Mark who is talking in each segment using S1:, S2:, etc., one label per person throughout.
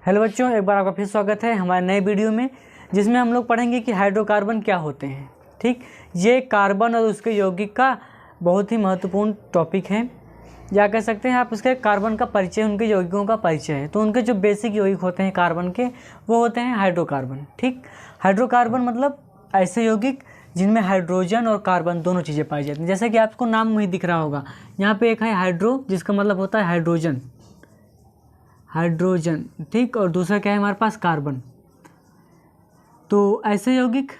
S1: Hello बच्चों, एक बार आपका फिर स्वागत है हमारे नए वीडियो में, जिसमें हम लोग पढ़ेंगे कि हाइड्रोकार्बन क्या होते हैं। ठीक, ये कार्बन और उसके यौगिक का बहुत ही महत्वपूर्ण टॉपिक है, या कह सकते हैं आप इसके कार्बन का परिचय, उनके यौगिकों का परिचय है। तो उनके जो बेसिक यौगिक होते हैं कार्बन के, वो होते हैं हाइड्रोकार्बन। ठीक, हाइड्रोकार्बन मतलब ऐसे यौगिक जिनमें हाइड्रोजन और कार्बन दोनों चीज़ें पाई जाती हैं। जैसे कि आपको नाम में ही दिख रहा होगा, यहाँ पे एक है हाइड्रो, जिसका मतलब होता है हाइड्रोजन, हाइड्रोजन। ठीक, और दूसरा क्या है हमारे पास, कार्बन। तो ऐसे यौगिक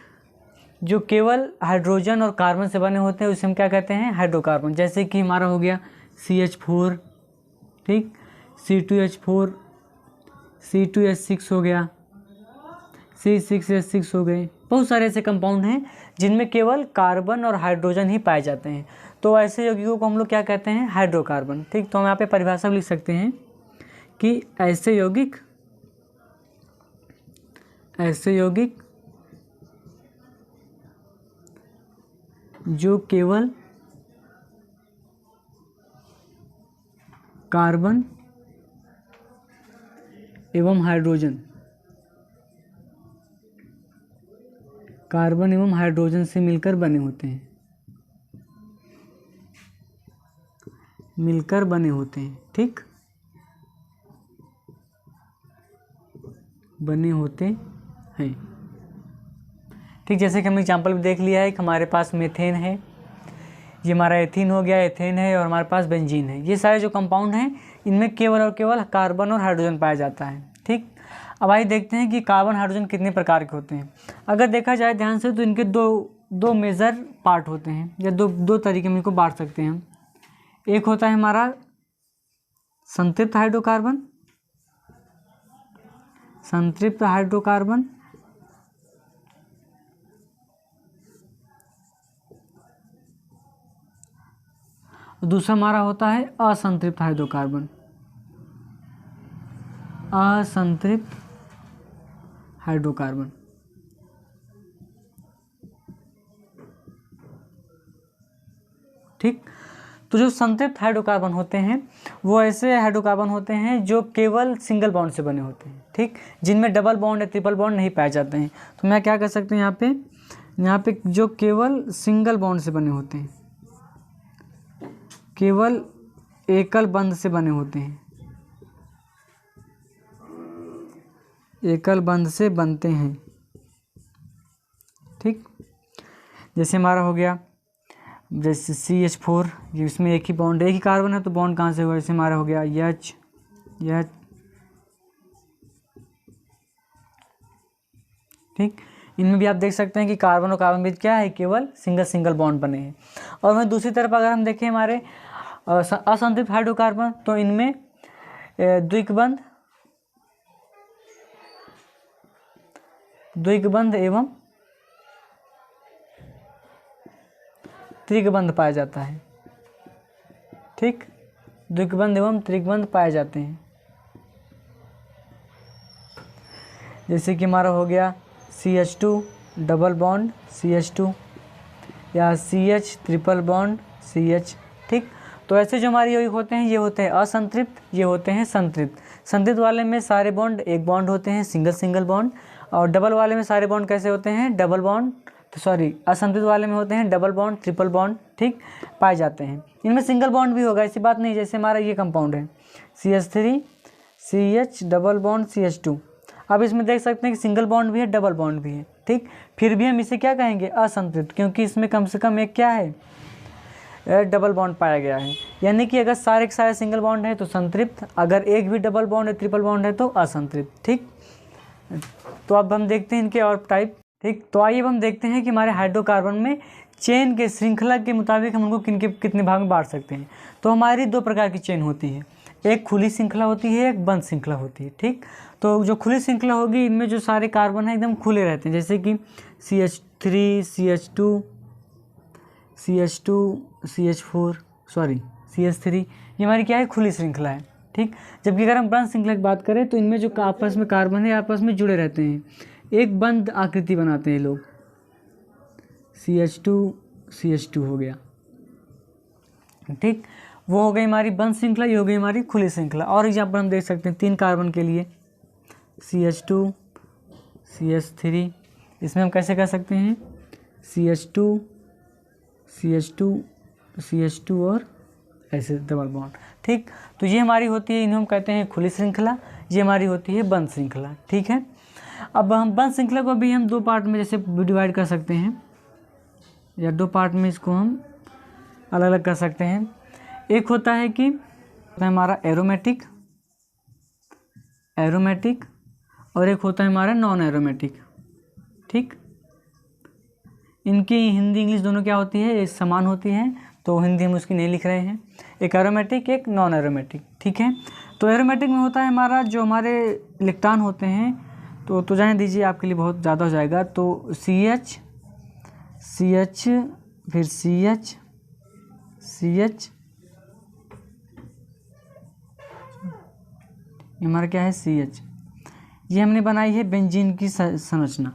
S1: जो केवल हाइड्रोजन और कार्बन से बने होते हैं उसे हम क्या कहते हैं, हाइड्रोकार्बन। जैसे कि हमारा हो गया CH4, ठीक, C2H4, C2H6 हो गया, C6H6 हो गए। बहुत सारे ऐसे कंपाउंड हैं जिनमें केवल कार्बन और हाइड्रोजन ही पाए जाते हैं। तो ऐसे यौगिकों को हम लोग क्या कहते हैं, हाइड्रोकार्बन। ठीक, तो हम यहाँ पे परिभाषा लिख सकते हैं कि ऐसे यौगिक जो केवल कार्बन एवं हाइड्रोजन से मिलकर बने होते हैं, ठीक, बने होते हैं। ठीक, जैसे कि हमने एग्जाम्पल भी देख लिया है कि हमारे पास मीथेन है, ये हमारा एथीन हो गया, एथेन है, और हमारे पास बेंजीन है। ये सारे जो कंपाउंड हैं इनमें केवल और केवल कार्बन और हाइड्रोजन पाया जाता है। ठीक, अब आइए देखते हैं कि कार्बन हाइड्रोजन कितने प्रकार के होते हैं। अगर देखा जाए ध्यान से तो इनके दो मेजर पार्ट होते हैं, या दो तरीके में इनको बांट सकते हैं हम। एक होता है हमारा संतृप्त हाइड्रोकार्बन, दूसरा हमारा होता है असंतृप्त हाइड्रोकार्बन। ठीक, तो जो संतृप्त हाइड्रोकार्बन होते हैं वो ऐसे हाइड्रोकार्बन होते हैं जो केवल सिंगल बॉन्ड से बने होते हैं। ठीक, जिनमें डबल बॉन्ड या ट्रिपल बॉन्ड नहीं पाए जाते हैं। तो मैं क्या कर सकते हैं यहाँ पे जो केवल सिंगल बॉन्ड से बने होते हैं, केवल एकल बंध से बने होते हैं, एकल बंध से बनते हैं। ठीक, जैसे हमारा हो गया जैसे CH4, इसमें एक ही बॉन्ड, एक ही कार्बन है, तो बॉन्ड कहाँ से हुआ। जैसे हमारा हो गया H, ठीक, इनमें भी आप देख सकते हैं कि कार्बन और कार्बन बीच क्या है, केवल सिंगल बॉन्ड बने हैं। और वहीं दूसरी तरफ अगर हम देखें हमारे असंतृप्त हाइड्रोकार्बन, तो इनमें द्विबंध एवं त्रिबंध पाया जाता है। ठीक, द्विबंध एवं त्रिबंध पाए जाते हैं। जैसे कि हमारा हो गया CH2 डबल बॉन्ड CH2, या CH ट्रिपल बॉन्ड CH। ठीक, तो ऐसे जो हमारे यौगिक होते हैं ये होते हैं असंतृप्त, ये होते हैं संतृप्त। संतृप्त वाले में सारे बॉन्ड एक बॉन्ड होते हैं, सिंगल बॉन्ड, और डबल वाले में सारे बॉन्ड कैसे होते हैं, डबल बॉन्ड, असंतृप्त वाले में होते हैं डबल बॉन्ड ट्रिपल बॉन्ड, ठीक, पाए जाते हैं। इनमें सिंगल बॉन्ड भी होगा, ऐसी बात नहीं। जैसे हमारा ये कंपाउंड है CH3 CH double bond CH2, अब इसमें देख सकते हैं कि सिंगल बॉन्ड भी है, डबल बॉन्ड भी है। ठीक, फिर भी हम इसे क्या कहेंगे, असंतृप्त, क्योंकि इसमें कम से कम एक क्या है, डबल बॉन्ड पाया गया है। यानी कि अगर सारे के सारे सिंगल बॉन्ड है तो संतृप्त, अगर एक भी डबल बॉन्ड है, ट्रिपल बॉन्ड है तो असंतृप्त। ठीक, तो अब हम देखते हैं इनके और टाइप। ठीक, तो आइए अब हम देखते हैं कि हमारे हाइड्रोकार्बन में चेन के श्रृंखला के मुताबिक हम उनको कितने भाग में बांट सकते हैं। तो हमारी दो प्रकार की चेन होती है, एक खुली श्रृंखला होती है, एक बंद श्रृंखला होती है। ठीक, तो जो खुली श्रृंखला होगी इनमें जो सारे कार्बन है एकदम खुले रहते हैं, जैसे कि CH3 CH3, ये हमारी क्या है, खुली श्रृंखला है। ठीक, जबकि अगर हम बंद श्रृंखला की बात करें तो इनमें जो आपस में कार्बन है आपस में जुड़े रहते हैं, एक बंद आकृति बनाते हैं लोग, CH2 हो गया। ठीक, वो हो गई हमारी बंद श्रृंखला, ये हो गई हमारी खुली श्रृंखला। और एग्जाम्पल हम देख सकते हैं 3 कार्बन के लिए, CH2 CH3, इसमें हम कैसे कर सकते हैं CH2 CH2 CH2 और ऐसे डबल बॉन्ड। ठीक, तो ये हमारी होती है, इन्हें हम कहते हैं खुली श्रृंखला, ये हमारी होती है बंद श्रृंखला। ठीक है, अब हम बंद श्रृंखला को भी हम दो पार्ट में जैसे डिवाइड कर सकते हैं, या दो पार्ट में इसको हम अलग अलग कर सकते हैं। एक होता है कि हमारा एरोमेटिक और एक होता है हमारा नॉन एरोमेटिक। ठीक, इनकी हिंदी इंग्लिश दोनों क्या होती है, समान होती है, तो हिंदी हम उसकी नहीं लिख रहे हैं, एक एरोमेटिक एक नॉन एरोमेटिक। ठीक है, तो एरोमेटिक में होता है हमारा जो हमारे इलेक्ट्रॉन होते हैं, तो जाने दीजिए, आपके लिए बहुत ज़्यादा हो जाएगा। तो CH फिर CH हमारा क्या है CH, ये हमने बनाई है बेंजीन की संरचना।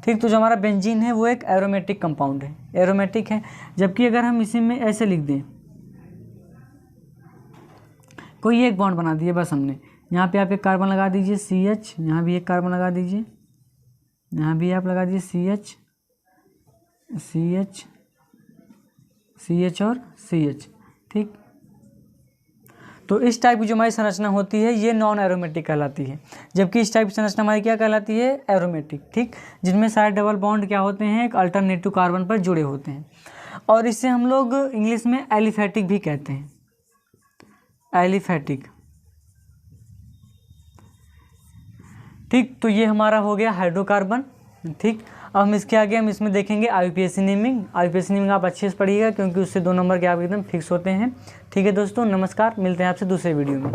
S1: ठीक, तो जो हमारा बेंजीन है वो एक एरोमेटिक कंपाउंड है, एरोमेटिक है। जबकि अगर हम इसी में ऐसे लिख दें, कोई एक बॉन्ड बना दिए बस हमने, यहाँ पे आप एक कार्बन लगा दीजिए CH, यहाँ भी एक कार्बन लगा दीजिए, यहाँ भी आप लगा दीजिए CH और CH। ठीक, तो इस टाइप की जो हमारी संरचना होती है ये नॉन एरोमेटिक कहलाती है, जबकि इस टाइप की संरचना हमारी क्या कहलाती है, एरोमेटिक। ठीक, जिनमें सारे डबल बॉन्ड क्या होते हैं, एक अल्टरनेटिव कार्बन पर जुड़े होते हैं, और इसे हम लोग इंग्लिश में एलिफैटिक भी कहते हैं, एलिफैटिक। ठीक, तो ये हमारा हो गया हाइड्रोकार्बन। ठीक, अब हम इसके आगे हम इसमें देखेंगे IUPAC नेमिंग आप अच्छे से पढ़िएगा, क्योंकि उससे 2 नंबर के आप एकदम फिक्स होते हैं। ठीक है दोस्तों, नमस्कार, मिलते हैं आपसे दूसरे वीडियो में।